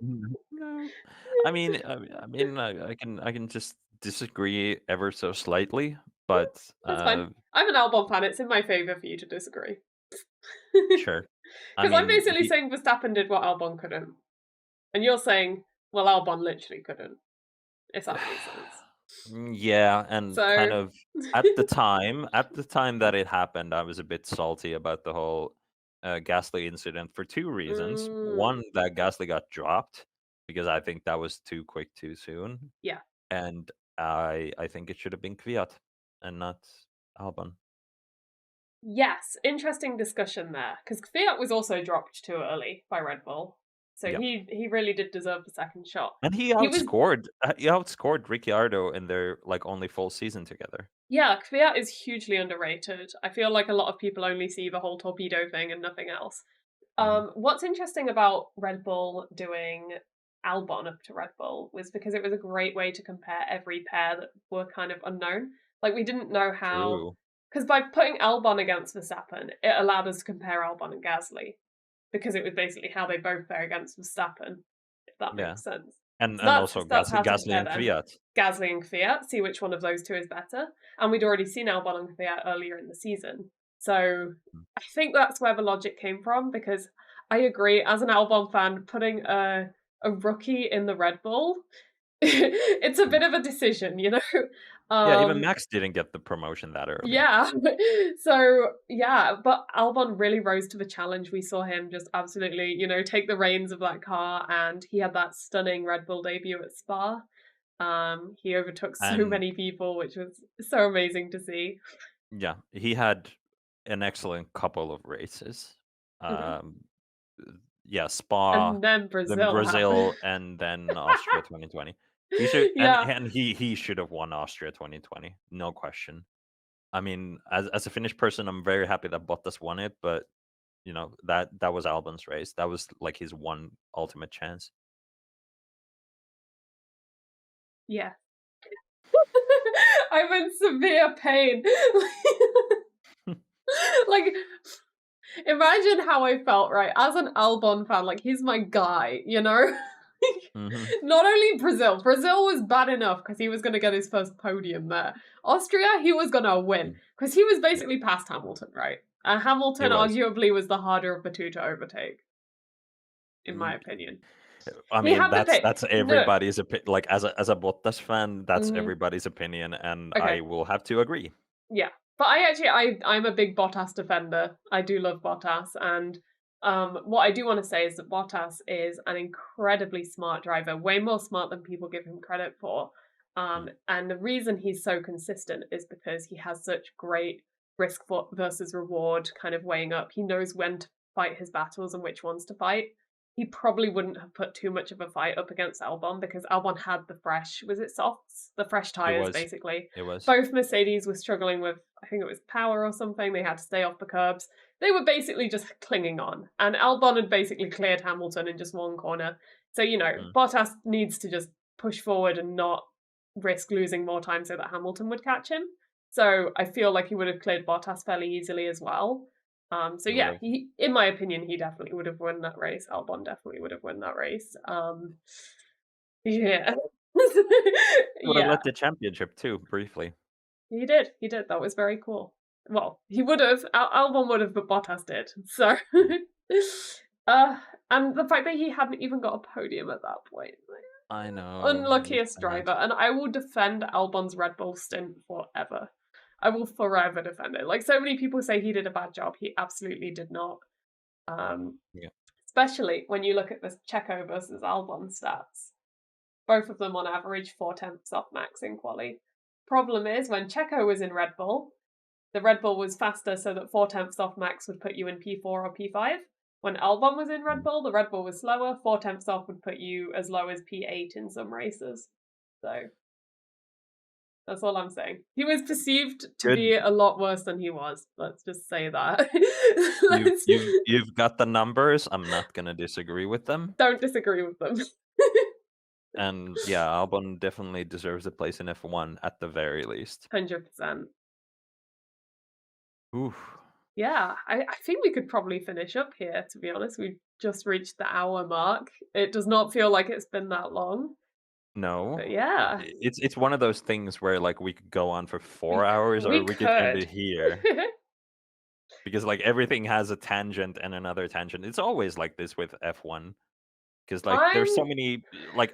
Mhm. No. I mean, I can just disagree ever so slightly, but That's fine. I'm an Albon fan. It's in my favour for you to disagree. sure. I Because I'm mean, basically saying Verstappen did what Albon couldn't. And you're saying, well, Albon literally couldn't, if that makes sense. yeah, and kind So, of at the time that it happened, I was a bit salty about the whole Gasly incident for two reasons. mm, One, that Gasly got dropped because I think that was too quick too soon, yeah. and I think it should have been Kvyat and not Albon. Yes, interesting discussion there. Because Fiat was also dropped too early by Red Bull. So Yeah. he really did deserve the second shot. And he He was outscored Ricciardo in their, like, only full season together. Yeah, Kvyat is hugely underrated. I feel like a lot of people only see the whole torpedo thing and nothing else. Mhm. What's interesting about Red Bull doing Albon up to Red Bull was because it was a great way to compare every pair that were kind of unknown. Like we didn't know how, True. because by putting Albon against Verstappen, it allowed us to compare Albon and Gasly because it was basically how they both fare against Verstappen, if that Yeah. makes sense. And So also that's how to Gasly compare and them. Kvyat. Gasly and Kvyat, see which one of those two is better. And we'd already seen Albon and Kvyat earlier in the season. So Mm. I think that's where the logic came from because I agree, as an Albon fan, putting a rookie in the Red Bull, it's a Mm. bit of a decision, you know? Yeah, even Um, Max didn't get the promotion that early. yeah. So yeah, but Albon really rose to the challenge. We saw him just absolutely, take the reins of that car, and he had that stunning Red Bull debut at Spa. He overtook so And many people, which was so amazing to see. yeah, he had an excellent couple of races. Mhm. Um, yeah, Spa, And then then Brazil happened. Brazil, and then Austria 2020. He should Yeah. and he should have won Austria 2020, no question. I mean, as a Finnish person, I'm very happy that Bottas won it, but that was Albon's race. That was like his one ultimate chance. Yeah. I'm in severe pain. Like Imagine how I felt, right? As an Albon fan, like, he's my guy, you know? Hmm. Not only Brazil was bad enough because he was going to get his first podium there. Austria, he was going to win because he was Yeah, basically past Hamilton, right? And it Hamilton was. arguably was the harder of the two to overtake, in my Mm, opinion. I He mean, had the pick. that's No. everybody's like as a Bottas fan, that's Mhm. everybody's opinion, and I Okay. will have to agree. Yeah. But I'm a big Bottas defender. I do love Bottas. And what I do want to say is that Bottas is an incredibly smart driver, way more smart than people give him credit for. Mm. And the reason he's so consistent is because he has such great risk versus reward kind of weighing up. He knows when to fight his battles and which ones to fight. He probably wouldn't have put too much of a fight up against Albon because Albon had the fresh, was it softs? The fresh It tires, was. basically. It was. Both Mercedes were struggling with, I think it was power or something. They had to stay off the curbs. They were basically just clinging on. And Albon had basically cleared Hamilton in just one corner. So, Mm. Bottas needs to just push forward and not risk losing more time so that Hamilton would catch him. So I feel like he would have cleared Bottas fairly easily as well. So He would yeah, have. in my opinion, he definitely would have won that race. Albon definitely would have won that race. Yeah. Would have Yeah. led the championship too, briefly. He did. He did. That was very cool. Well, he would have. Albon would have, but Bottas did. So, Mm. uh, and the fact that he hadn't even got a podium at that point, I know. It's unluckiest sad. driver. And I will defend Albon's Red Bull stint forever. I will forever defend it. Like so many people say he did a bad job, he absolutely did not. Um, Yeah. Especially when you look at the Checo versus Albon stats. Both of them on average 4/10 off max in quali. Problem is, when Checo was in Red Bull, the Red Bull was faster so that 4/10 off max would put you in P4 or P5. When Albon was in Red Mm. Bull, the Red Bull was slower. 4/10 off would put you as low as P8 in some races. So that's all I'm saying. He was perceived to be Good. a lot worse than he was. Let's just say that. You've got the numbers. I'm not gonna disagree with them. Don't disagree with them. And yeah, Albon definitely deserves a place in F1 at the very least. 100%. Oof. Yeah, I think we could probably finish up here, to be honest. We've just reached the hour mark. It does not feel like it's been that long. No. But yeah, It's one of those things where like we could go on for 4 hours or we we could end could. it here. Because like everything has a tangent and another tangent. It's always like this with F1. Because like there's so I'm many like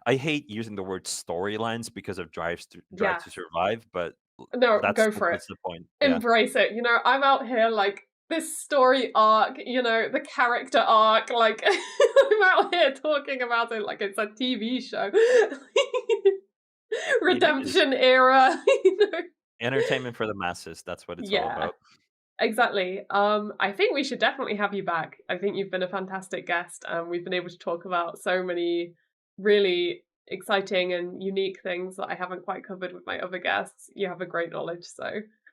I hate using the word storylines because of Drive yeah. to Survive, but No, that's go for it. that's the point. Yeah. Embrace it. I'm out here like this story arc, the character arc, like I'm out here talking about it like it's a TV show. It is Redemption era. entertainment for the masses. That's what it's all Yeah. about. Exactly. I think we should definitely have you back. I think you've been a fantastic guest, and we've been able to talk about so many really exciting and unique things that I haven't quite covered with my other guests. You have a great knowledge, so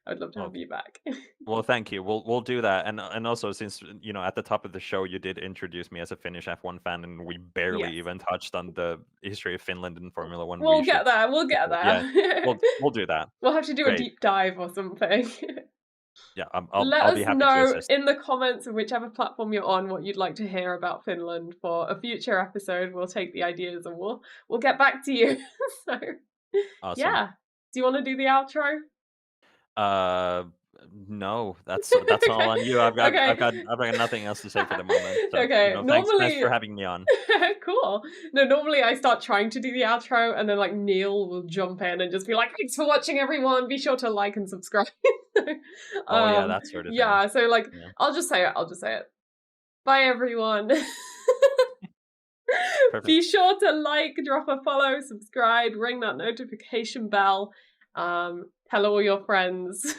I'd love to have Okay. you back. Well, thank you. We'll do that. And also since at the top of the show you did introduce me as a Finnish F1 fan and we barely Yes. even touched on the history of Finland and Formula 1, we We'll should get there. We'll get yeah. there. We'll do that. We'll have to do a Great. deep dive or something. Yeah, Let I'll be us happy to know assist. in the comments of whichever platform you're on what you'd like to hear about Finland for a future episode. We'll take the ideas and we'll get back to you. So Awesome. yeah. Do you want to do the outro? Uh no, that's all Okay. on you. Okay. I've got nothing else to say for the moment. So, Okay. thanks Normally for having me on. cool. No, normally I start trying to do the outro and then like Neil will jump in and just be like, thanks for watching everyone. Be sure to like and subscribe. Oh yeah, that sort of thing. Yeah, so like Yeah. I'll just say it. Bye everyone. Perfect. Be sure to like, drop a follow, subscribe, ring that notification bell. Tell all your friends.